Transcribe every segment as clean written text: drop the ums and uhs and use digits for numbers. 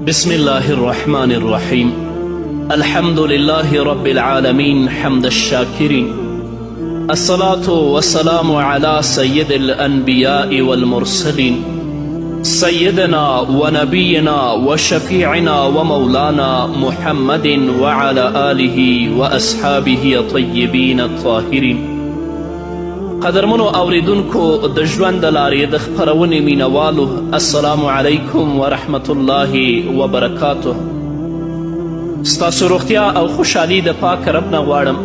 بسم الله الرحمن الرحيم. الحمد لله رب العالمين حمد الشاكرين. الصلاة والسلام على سيد الأنبياء والمرسلين سيدنا ونبينا وشفيعنا ومولانا محمد وعلى آله وأصحابه الطيبين الطاهرين. قدرمنو اوریدونکو د ژوند د لارې د خپرونې مینوالو، السلام علیکم ورحمت الله وبرکاته. ستاسو روغتیا او خوشحالي د پاک رب نه غواړم،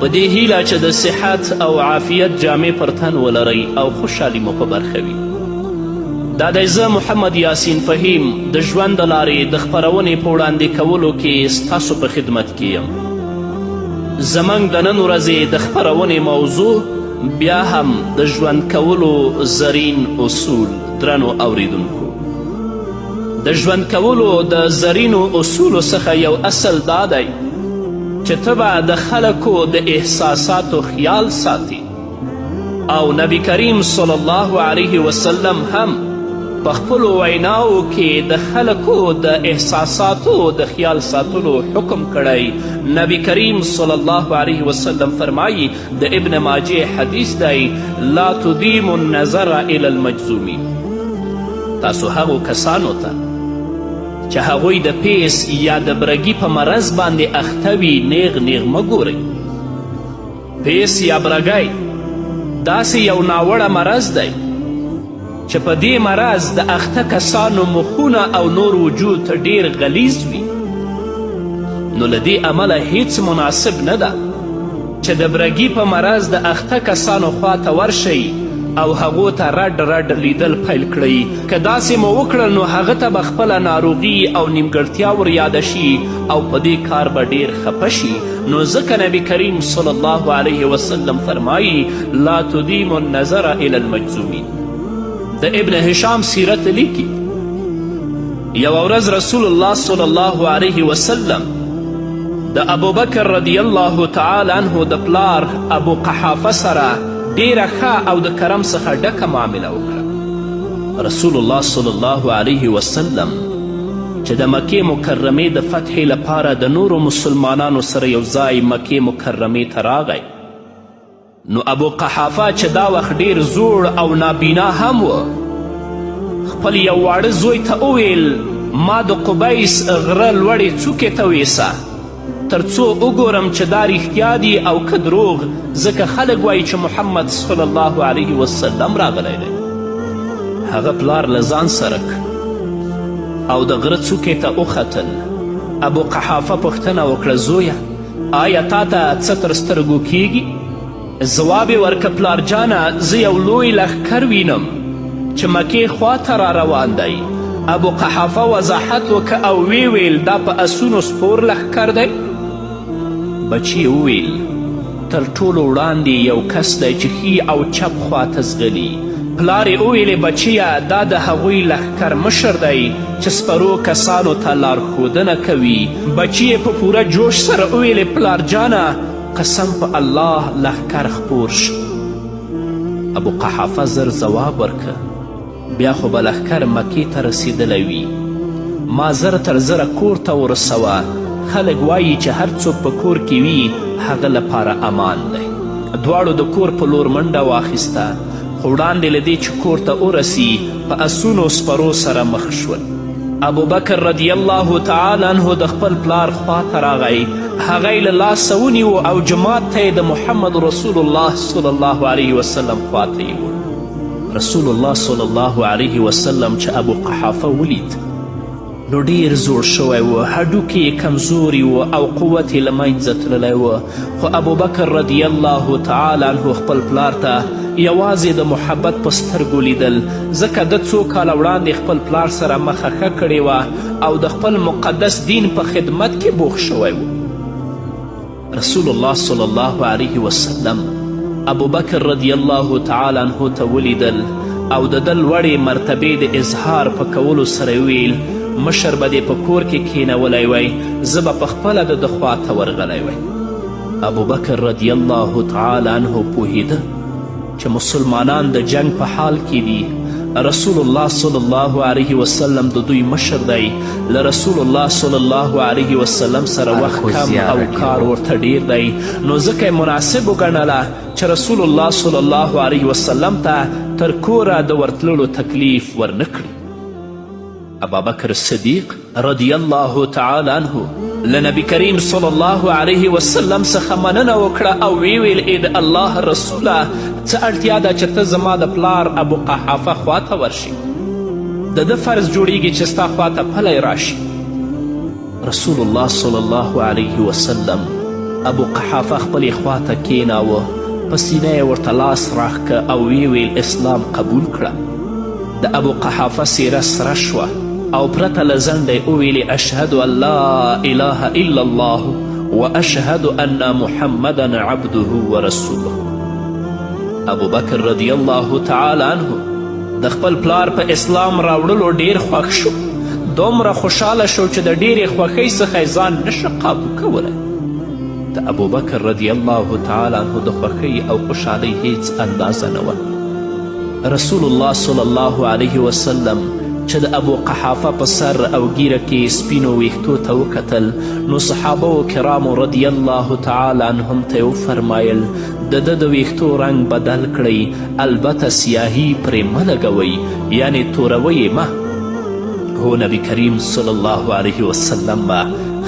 په دې هیله چې د صحت او عافیت جامې پر تن ولرئ او خوشحالي مو په برخه وي. دا دی زه محمد یاسین فهیم د ژوند د لارې د خپرونې په وړاندې کولو کې ستاسو په خدمت کې یم. زموږ د نن ورځې د خپرونې موضوع بیا هم د ژوند کولو زرین اصول. درنو اوریدونکو، د ژوند کولو د زرینو اصولو څخه یو اصل دا دی چې ته به د خلکو د احساساتو خیال ساتي، او نبی کریم صلی الله علیه وسلم هم په خپلو ویناو کې د خلکو د احساساتو د خیال ساتلو حکم کړی. نبی کریم صلی الله علیه وسلم فرمایي، د ابن ماجه حدیث دی، لا تدیم النظر الی المجذومین. تاسو هغو کسانو ته چې هغوی د پیس یا د برګي په مرض باندې اخته وي نیغ نیغ مه ګورئ. پیس یا برګی داسې یو ناوړه مرض دی چې په دې مرض د اخته کسانو مخونه او نور وجود ته ډیر غلیظ وي. نو له دې امله هیڅ مناسب نه ده چې د برګي په مرض د اخته کسانو خواته ورشئ او هغو ته رډ رډ لیدل پیل کړئ. که داسې مو وکړل نو هغه ته به خپله ناروغي او نیمګړتیا ور یاده شي او په دې کار به ډیر خفه شي. نو ځکه نبی کریم صلی الله علیه وسلم فرمایي، لا تدیم النظر الی المجذومین. د ابن هشام سیرت لیکي، یوه ورځ رسول الله صلی الله علیه وسلم د ابوبکر رضی الله تعالی عنه د پلار ابو قحافه سره ډیره ښه او د کرم څخه ډکه معامله وکړه. رسول الله صلی الله علیه وسلم چې د مکې مکرمې د فتحې لپاره د نورو مسلمانانو سره یو ځای مکې مکرمې ته راغی، نو ابو قحافه چې دا وخت ډیر زوړ او نابینا هم و، خپل یو واړه زوی ته وویل، ما د قبیس غره لوړې څوکې ته ویسه تر څو وګورم چې دا رښتیا دي او که دروغ، ځکه خلک وایي چې محمد صلی الله علیه وسلم راغلی دی. هغه پلار له ځان سره او د غره څوکې ته وختل. ابو قحافه پوښتنه وکړه، زویه آیا تا ته څه تر سترګو کیږي؟ ځواب یې ورکه، پلار جانه زه یو لوی لښکر وینم چې مکې خواته را روان دی. ابو قحافه وضاحت وکړه او ویل، دا په اسونو سپور لښکر دی؟ بچي وویل، تر ټولو وړاندې یو کس دی چې ښي او چپ خواته ځغلي. پلار یې وویلې، بچیه دا د هغوی لښکر مشر دی چې سپرو کسانو ته لارښودنه کوي. بچي یې په پوره جوش سره وویلې، پلار جانه قسم په الله لښکر خپور شه. ابو قحافه زر ځواب ورکه، بیا خو به لښکر مکې ته رسیدلی وي، ما زر تر زره کور ته ورسوه. خلک وایي چې هر څوک په کور کې وي هغه لپاره امان دی. دواړو د کور په لور منډه واخیسته، خو وړاندې له دې چې کور ته ورسي په اسونو سپرو سره مخ شول. ابوبکر رضی الله تعالی عنه د خپل پلار خواته راغی، هغه یې له لاسه ونیو او جماعت ته یې د محمد رسول الله صلی الله علیه وسلم خواته یوړ. رسول الله صلی الله علیه وسلم چې ابو قحافه ولید نو ډیر زوړ شوی و، هډوکې یې کمزوري و او قوت یې له منځه تللی و. خو ابوبکر رضی الله تعالی عنه خپل پلار ته یوازې د محبت په سترګو لیدل، ځکه د څو کاله وړاندې خپل پلار سره مخه ښه کړې وه او د خپل مقدس دین په خدمت کې بوخ شوی و. رسول الله صلی الله علیه وسلم ابوبکر رضی الله تعالی عنه ته ولیدل او د ده لوړې مرتبې د اظهار په کولو سره ویل، مشر به دې په کور کې کینولی وی، زه به پخپله د ده خواته ورغلی وی. ابوبکر رضی الله تعالی عنه پوهیده چې مسلمانان د جنگ په حال کې دي رسول الله صلی الله علیه وسلم د دوی مشر دی. له رسول الله صلی الله علیه وسلم سره وخت کم او کار ورته ډیر دی، نو ځکه یې مناسب وګڼله چې رسول الله صلی الله علیه وسلم ته تر کوره د ورتللو تکلیف ورنه کړي. ابابکر صدیق رضی الله تعالی عنه له نبی کریم صلی الله علیه وسلم څخه مننه وکړه او ویل ای د الله رسوله څه اړتیا ده چې ته زما د پلار ابو قحافه خواته ورشي، د ده فرض جوړیږي چې ستا خواته پلی راشي. رسول الله صلی الله علیه وسلم ابو قحافه خپلې خواته کیناوه، په سینه یې ورته لاس راښکه او ویل اسلام قبول کړه. د ابو قحافه څیره سره شوه او پرته له ځنډه یې وویلې اشهد ان لا اله الا الله و اشهد ان محمدا عبده و رسوله. ابو بکر رضی الله تعالی عنه د خپل پلار په اسلام راوړلو ډیر خوښ شو، دومره خوشحاله شو چې د ډیرې خوښۍ څخه یې ځان نشه قابو کولی. د ابو بکر رضی الله تعالی عنه د خوښۍ او خوشحالۍ هیڅ اندازه نه وه. رسول الله صلی الله علیه وسلم چې د ابو قحافه په سر او ګیره کې سپینو ویښتو ته وکتل، نو صحابه کرامو رضی الله تعالی عنهم ته یې وفرمایل د ده د ویښتو رنګ بدل کړئ، البته سیاهي پرې مه لګوئ، یعنې توروئ یې مه. هو نبی کریم صلی الله علیه وسلم به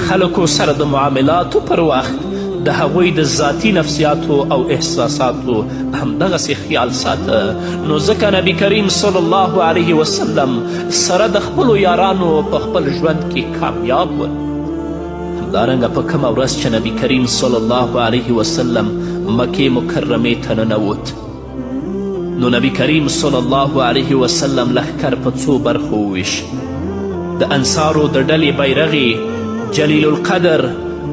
خلکو سره د معاملاتو پر وخت د هغوی د ذاتی نفسیاتو او احساساتو همدغسې خیال ساته، نو ځکه نبی کریم صلی الله علیه وسلم سره د خپلو یارانو په خپل ژوند کې کامیاب ول. همدارنګه په کومه ورځ چې نبی کریم صلی الله علیه وسلم مکې مکرمې ته ننوت، نو نبی کریم صلی الله علیه وسلم لښکر په څو برخو وویش. د انصارو د ډلې بیرغ جلیل القدر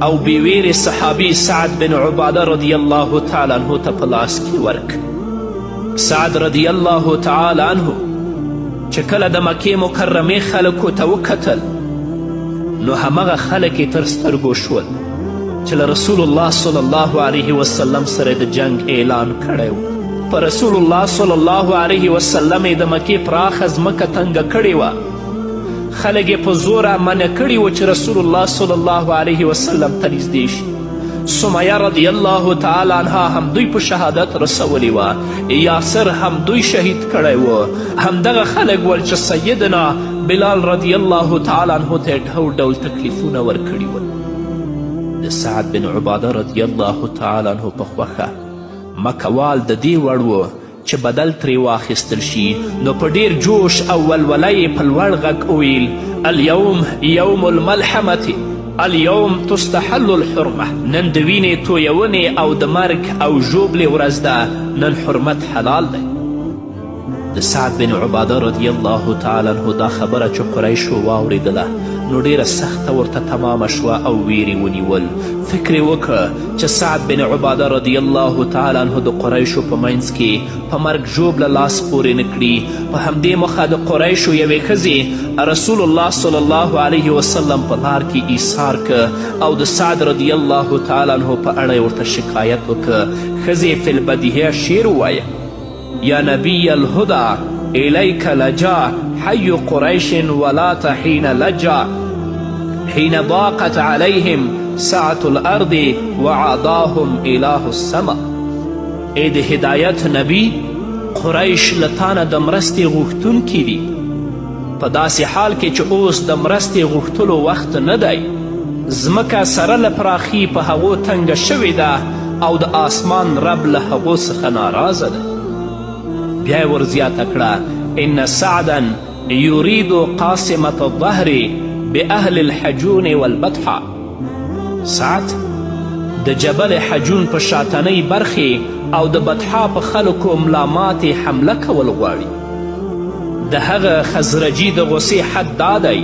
او بیویرې صحابي سعد بن عباده رضی الله تعالی عنه ته په لاس کې ورک. سعد رضی الله تعالی عنه چې کله د مکې مکرمې خلکو ته وکتل، نو همغه خلک یې تر سترګو شول چې له رسول الله صلی الله علیه وسلم سره د جنگ اعلان کړی و. په رسول الله صلی الله علیه وسلم یې د مکې پراخه ځمکه تنګه کړې وه، خلک یې په زوره منع کړي و چې رسول الله صلی الله علیه وسلم ته نږدې شي. سمیه رضی الله تعالی عنها هم دوی په شهادت رسولې وه، یاسر هم دوی شهید کړی و. همدغه خلک ول چې سیدنا بلال رضی الله تعالی عنه ته یې ډول ډول تکلیفونه ورکړي ول. د سعد بن عباده رضی الله تعالی عنه په خوښه مکوال د دې وړ و چې بدل ترې واخیستل شي، نو په ډیر جوش او ولوله یې په لوړ غږ وویل اليوم یوم الملحمة اليوم تستحل الحرمه. نن د وینې تویونې او د مرګ او ژوبلې ورځ ده، نن حرمت حلال دی. د سعد بن عباده رضی الله تعالی عنه دا خبره چې قریشو واورېدله، نو ډیره سخته ورته تمامه شوه او ویرې ونیول. فکر یې وکړه چې سعد بن عباده رضی الله تعالی عنه د قریشو په منځ کې په مرګ ژوبله لاس پورې نه کړي. په همدې مخه د قریشو یوې ښځې رسول الله صلی الله علیه وسلم په لار کې ایثار که او د سعد رضی الله تعالی عنه په اړه یې ورته شکایت وکړه. ښځې فی البدیهه شعر ووایه یا نبی الهدى الیک لجا حی قریش ولات حین لجا حین ضاقت علیهم سعة الارض وعداهم اله السما. ای د هدایت نبی، قریش له تانه د مرستې غوښتونکي دي، په داسې حال کې چې اوس د مرستې غوښتلو وخت نه دی. ځمکه سره له پراخي په هغو تنګه شوې ده او د آسمان رب له هغو څخه ناراضه ده. بیا یې ورزیاته کړه ان سعدا یرید قاسمة الظهر باهل الحجون والبطحه. سعد د جبل حجون په شاتنۍ برخې او د بطحا په خلکو ملاماتې حمله کول غواړي. د هغه خزرجي د غصې حد دا دی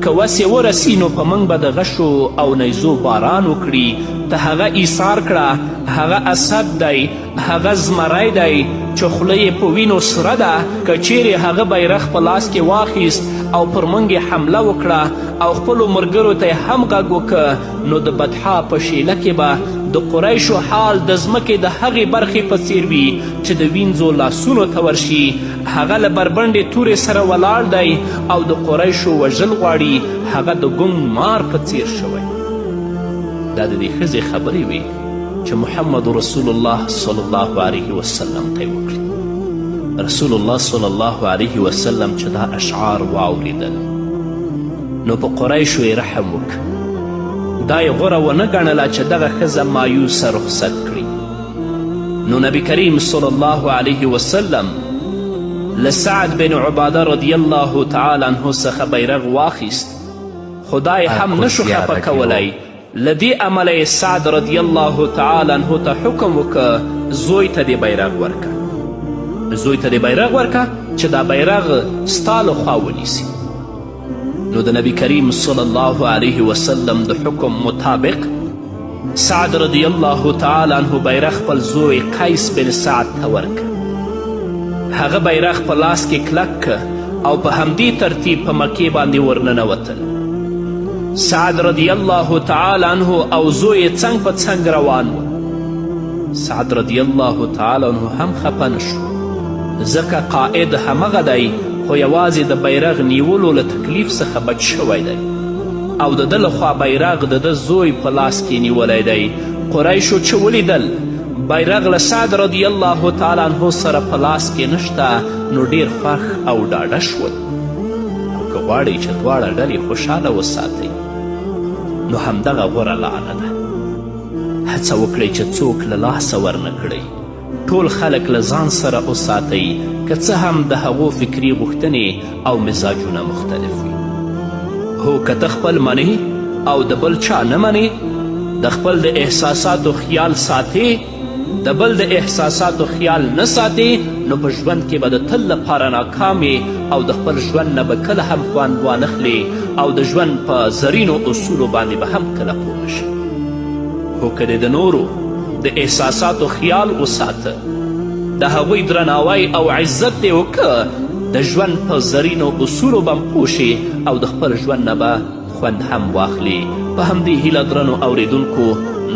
که وس یې ورسي نو په موږ به د غشو او نیزو باران وکړي. ته هغه ایثار کړه، هغه اسد دی، هغه زمری دی چې خوله یې په وینو سره ده. که چیرې هغه بیرغ په لاس کې واخیست او پر موږ یې حمله وکړه او خپلو ملګرو ته یې هم غږ وکړه، نو د بطحا په شیله کې به د قریشو حال د ځمکې د هغې برخې په څیر وي چې د وینځو لاسونو ته ورشي. هغه له بربنډې تورې سره ولاړ دی او د قریشو وژل غواړي. هغه د ګونګ مار په څیر شوی. دا د دې ښځې خبرې وې چې محمد رسول الله صلی الله علیه وسلم ته یې وکړي. رسول الله صلی الله علیه وسلم چې دا اشعار واوریدل نو په قریشو یې رحم وکړ. دا یې غوره ونه ګڼله چې دغه ښځه مایوسه رخصت کړي. نو نبی کریم صلی الله علیه وسلم له سعد بن عباده رضی الله تعالی عنه څخه بیرغ واخیست، خو دا یې هم نشو خفه کولی. له دې امله یې سعد رضی الله تعالی عنه ته حکم وکړه زوی ته دې بیرغ ورکه، زوی ته دې بیرغ ورکه چې دا بیرغ ستا له خوا ونیسي. نو د نبی کریم صلی الله علیه وسلم د حکم مطابق سعد رضی الله تعالی عنه بیرغ خپل زوی قیس بن سعد ته ورکه. هغه بیرغ په لاس کې کلک او په همدې ترتیب په مکې باندې ورننوتل. سعد رضی الله تعالی عنه او زوی څنګ په څنګ روان و. سعد رضی الله تعالی عنه هم خفه نشو، ځکه قائد همغه دی خو یوازې د بیرغ نیولو له تکلیف څخه بچ شوی دی او د ده لخوا بیرغ د ده زوی په لاس کې نیولی دی. قریشو چې ولیدل بیرغ له سعد رضی الله تعالی عنه سره په لاس کې نشته نو ډیر خوښ او ډاډه شول. او که غواړئ چې دواړه ډلې خوشحاله وساتئ نو همدغه غوره لاره ده. هڅه وکړئ چې څوک له لاسه ورنه کړئ. ټول خلک له ځان سره وساتئ که څه هم د هغو فکري غوښتنې او مزاجونه مختلف وي. هو که ته خپل منې او د بل چا نه منې، د خپل د احساساتو خیال ساتې، د بل د احساساتو خیال نه ساتې، نو په ژوند کې به د تل لپاره ناکامې او د خپل ژوند نه به کله هم خوند وانخلې او د ژوند په زرینو اصولو باندې به هم کله پوه نشې. خو که د نورو د احساساتو خیال وساته، د هغوی درناوی او عزت دې وکړه، د ژوند په زرینو اصولو به هم پوه شې او د خپل ژوند نه به خوند هم واخلې. په همدې هیله درنو اوریدونکو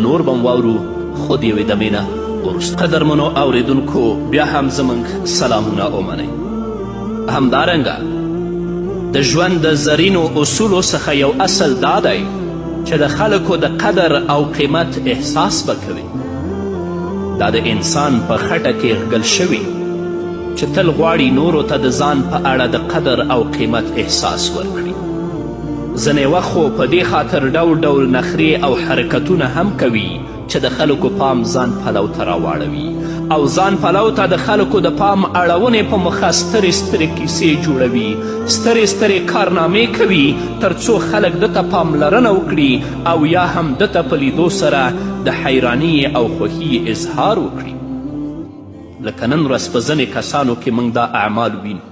نور به واورو خو د یوې دمې نه وروسته. قدرمنو اوریدونکو بیا هم زموږ سلامونه ومنئ. همدارنګه د ژوند د زرینو اصولو څخه یو اصل دا دی چې د خلکو د قدر او قیمت احساس به کوي. دا د انسان په خټه کې غږل شوي چې تل غواړي نورو ته د ځان په اړه د قدر او قیمت احساس ورکړي. ځینې وخت خو په دې خاطر ډول ډول نخرې او حرکتونه هم کوي چې د خلکو پام ځان پلو ته راواړوي او ځان پلو ته د خلکو د پام اړونې په مخه سترې سترې کیسې جوړوي، سترې سترې کارنامې کوي تر څو خلک دته پاملرنه وکړي او یا هم دته په لیدو سره د حیراني او خوښي اظهار وکړي. لکه نن ورځ په ځینې کسانو کې موږ دا اعمال وینو.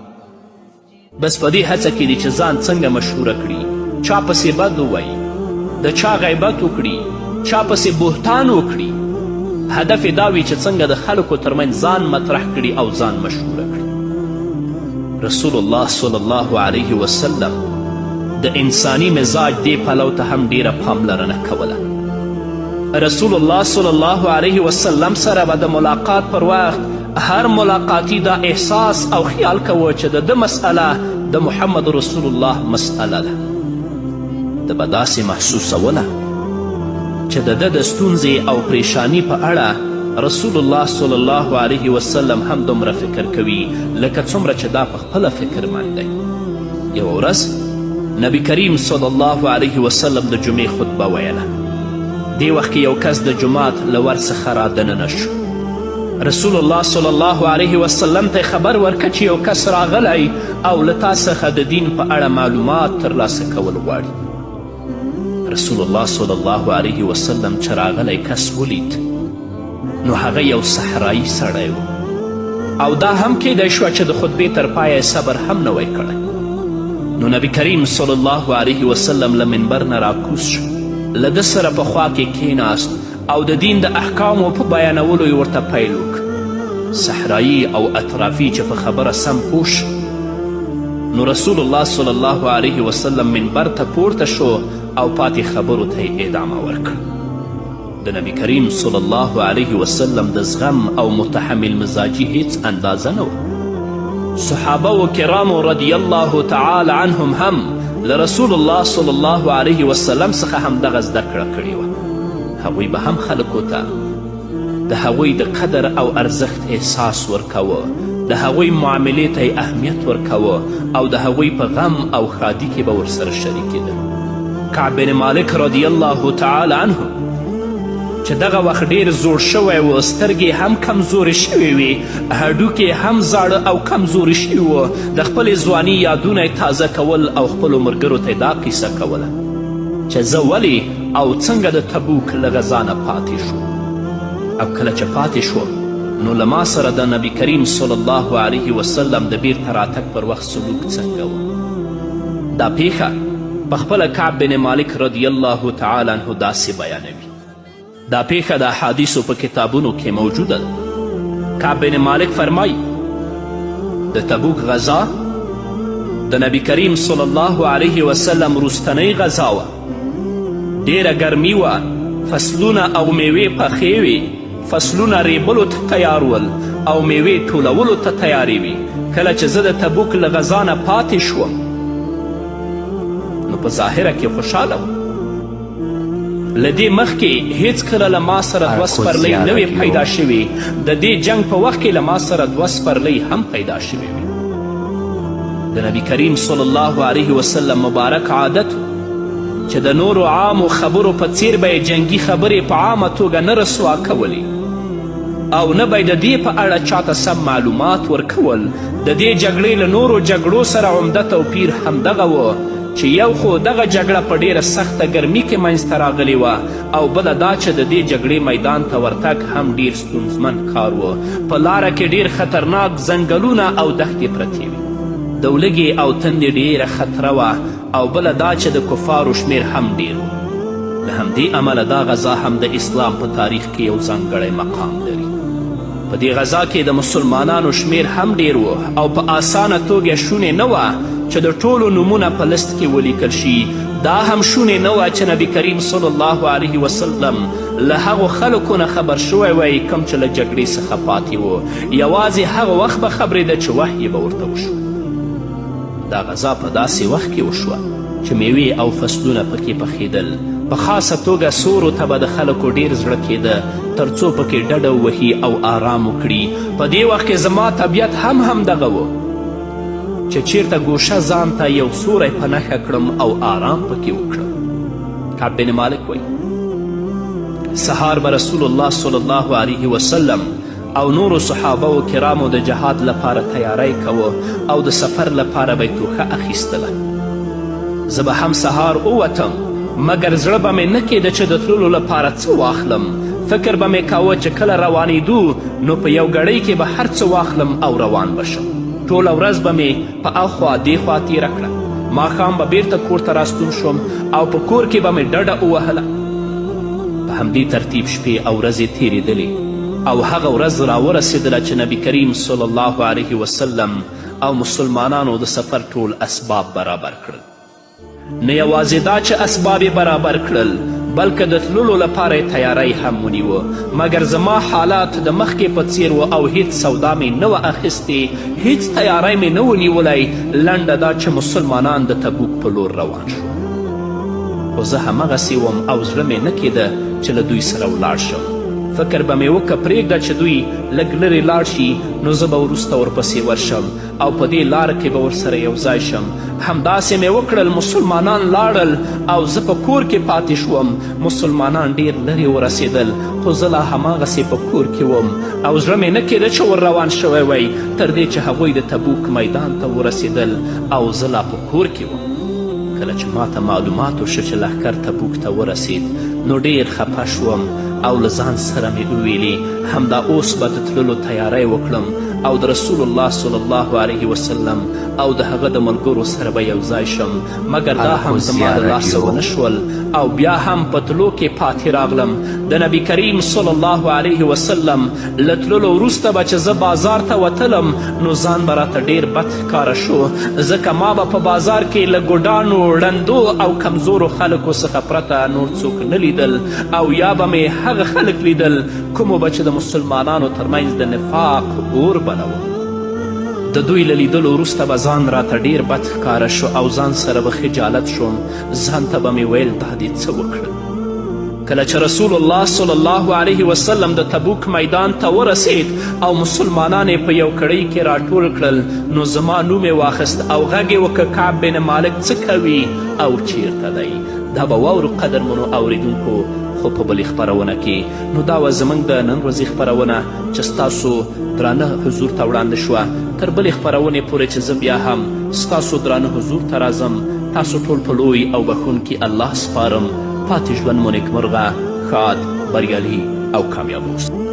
بس په دې هڅه کې دي چې ځان څنګه مشهوره کړي، چا پسې بد ووایي، د چا غیبت وکړي، چا پسې بهتان وکړي. هدف یې دا وي چې څنګه د خلکو ترمنځ ځان مطرح کړي او ځان مشهوره کړي. رسول الله صلی الله علیه وسلم د انسانی مزاج دې پلو ته هم ډیره پاملرنه کوله. رسول الله صلی الله علیه وسلم سره به د ملاقات پر وخت هر ملاقاتی دا احساس او خیال کوه چې د ده مسئله د محمد رسول الله مسئله ده. ده به داسې محسوسوله چې د ده د ستونزې او پریشانی په اړه رسول الله صلی الله علیه وسلم هم دومره فکر کوي لکه څومره چې دا په خپله فکرمند دی. یوه ورځ نبی کریم صلی الله علیه وسلم د جمعې خطبه ویله. دې وخت کې یو کس د جومات له ور څخه رادننه شو. رسول الله صلی الله علیه وسلم ته خبر ورکړه چې یو کس راغلی او له تا څخه د دین په اړه معلومات ترلاسه کول غواړي. رسول الله صلی الله علیه وسلم چې راغلی کس ولید نو هغه یو صحرایي سړی و او دا هم کیدی شوه چې د خطبې تر پایه صبر هم نه وی کړی. نو نبی کریم صلی الله علیه وسلم له منبر نه راکوز شو، له ده سره په خوا کې کیناست او د دین د احکامو په بیانولو یې ورته پیل وکړ. صحرایي او اطرافي چې په خبره سم پوه شو نو رسول الله صلی الله علیه وسلم منبر ته پورته شو او پاتې خبرو ته یې ادامه ورکړه. د نبی کریم صلی الله علیه وسلم د زغم او متحمل مزاجي هیڅ اندازه نه وه. صحابه و کرامو رضی الله تعالی عنهم هم له رسول الله صلی الله علیه وسلم څخه همدغه زده کړه کړې وه. هغوی به هم خلکو ته د هغوی د قدر او ارزښت احساس ورکوه، د هغوی معاملې ته اهمیت ورکوه او د هغوی په غم او ښادي کې به ورسره شریکېده. کعب بن مالک رضی الله تعالی عنه چې دغه وخت ډیر زوړ شوی و، سترګې هم کمزورې شوې وې، هډوکې هم زاړه او کمزورې شوي وه. د خپلې ځواني یادونه یې تازه کول او خپلو ملګرو ته یې دا کیسه کوله چې زه ولې او څنګه د تبوک له غذا نه پاتې شوم. او کله چې پاتې شوم نو له ما سره د نبی کریم صلی الله علیه وسلم د بیرته راتګ پر وخت سلوک څنګه و. دا پیښه پخپله کعب بن مالک رضی الله تعالی عنه داسې بیانوي. دا پیښه د احادیثو په کتابونو کې موجوده ده. کعب بن مالک فرمایي د تبوک غذا د نبی کریم صلی الله علیه وسلم وروستنۍ غذا وه. ډیره ګرمي وه، فصلونه او میوې پخې وې، فصلونه ریبلو ته تیار ول او میوې ټولولو ته تیارې وي. کله چې زه د تبوک له غذا نه پاتې شوم نو په ظاهره کې خوشحاله وم. له دې مخکې هیڅکله له ما سره دوه سپرلۍ نه وې پیدا شوې. د دې جنگ په وخت کې له ما سره دوه سپرلۍ هم پیدا شوې وې. د نبی کریم صلی الله علیه وسلم مبارک عادت چې د نورو عامو خبرو په څیر به یې جنگي خبرې په عامه توګه نه رسوا کولې او نه به د دې په اړه چاته سم معلومات ورکول. د دې جګړې له نورو جګړو سره عمده توپیر همدغه و چې یو خو دغه جګړه په ډیره سخته ګرمي کې منځته راغلې وه او بله دا چې د دې جګړې میدان ته ورتګ هم ډیر ستونزمن کار و. په لاره کې ډیر خطرناک ځنګلونه او دښتې پرتې وې. د ولږې او تندې ډیره خطره وه او بله دا چې د کفارو شمیر هم ډیر و. له همدې امله دا غذا هم د اسلام په تاریخ کې یو ځانګړی مقام لري. په دې غذا کې د مسلمانانو شمیر هم ډیر و او په اسانه توګه شونې نه وه چې د ټولو نومونه په لست کې ولیکل شي. دا هم شونې نه وه چې نبی کریم صلی الله علیه وسلم له هغو خلکو نه خبر شوی وی کوم چې له جګړې څخه پاتې وو. یوازې هغه وخت به خبرېده چې وحی به ورته وشو. دا غذا په داسې وخت کې وشوه چې میوې او فصلونه پکې پخېدل. په خاصه توګه سورو ته به د خلکو ډیر زړه کېده تر څو پکې ډډه ووهي او آرام وکړي. په دې وخت کې زما طبیعت هم همدغه و چې چیرته ګوشه ځان ته یو سوری په نښه کړم او آرام پکې وکړم. کعب بن مالک وایي سهار به رسول الله صلی الله علیه وسلم او نورو صحابه و کرامو د جهاد لپاره تیاری کوه او د سفر لپاره به یې توښه اخیستله. زه به هم سهار ووتم مګر زړه به مې نه کېده چې د تللو لپاره څه واخلم. فکر به مې کاوه چې کله روانېدو نو په یو ګړۍ کې به هر څه واخلم او روان بشم. ټوله ورځ به مې په اخوا دېخوا تیره کړه. ماښام به بیرته کور ته راستون شوم او په کور کې به مې ډډه ووهله. په همدې ترتیب شپې او ورځې تیرېدلې او هغه ورځ راورسېدله چې نبی کریم صلی الله علیه وسلم او مسلمانانو د سفر ټول اسباب برابر کړل. نه یوازې دا چې اسباب یې برابر کړل بلکې د تللو لپاره یې تیاری هم ونیوه. مګر زما حالات د مخکې په څیر و او هیڅ سودا مې نه وه اخیستې، هیڅ تیاری مې نه و نیولی. لنډه دا چې مسلمانان د تبوک په لور روان شو. خو زه همغسې وم او زړه مې نه کېده چې له دوی سره ولاړ شم. فکر به مې وکړه پرېږده چې دوی لږ لرې لاړ شي نو زه به وروسته ورپسې ورشم او په دې لاره کې به ورسره یو ځای شم. همداسې مې وکړل. مسلمانان لاړل او زه په کور کې پاتې شوم. مسلمانان ډیر لرې ورسېدل خو زه لا هماغسې په کور کې وم او زړه مې نه کېده چې ور روان شوی وی تر دې چې هغوی د تبوک میدان ته ورسېدل او زه لا په کور کې وم. کله چې ماته معلومات وشو چې لښکر تبوک ته ورسېد نو ډیر خفه شوم او له ځان سره مې وویلې همدا اوس به د تللو تیاری وکړم او د رسول الله صلی الله علیه وسلم او د هغه د ملګرو سره به یو ځای شم، مګر دا هم زما د لاسه ونه شول او بیا هم په تلو کې پاتې راغلم. د نبي کریم صلی الله علیه وسلم له تللو وروسته به چې زه بازار ته وتلم نو ځان به راته ډیر بد ښکاره شو، ځکه ما به په بازار کې له ګوډانو، ړندو او کمزورو خلکو څخه پرته نور څوک نه لیدل، او یا به مې هغه خلک لیدل کومو به چې د مسلمانانو ترمنځ د نفاق اور بلوه. د دوی له لیدلو وروسته به ځان راته ډیر بد ښکاره شو او ځان سره به خجالت شوم. ځان ته به مې ویل دا دې څه وکړل. کله چې رسول الله صلی الله علیه وسلم د تبوک میدان ته ورسید او مسلمانان یې په یو کړۍ کې راټول کړل نو زما نوم یې واخیست او غږ یې وکړ کعب بن مالک څه کوي او چیرته دی. دا به واورو قدرمنو اوریدونکو. خو په بلې خپرونه کې نو دا وه زموږ د نن ورځې خپرونه چې ستاسو درانه حضور ته وړاندې شوه. تر بلې خپرونې پورې چې زه بیا هم ستاسو درانه حضور ته راځم، تاسو ټول په لوی او بخښونکي الله سپارم. پاتې ژوند مو نیکمرغه، ښاد، بریالي او کامیاب اوسئ.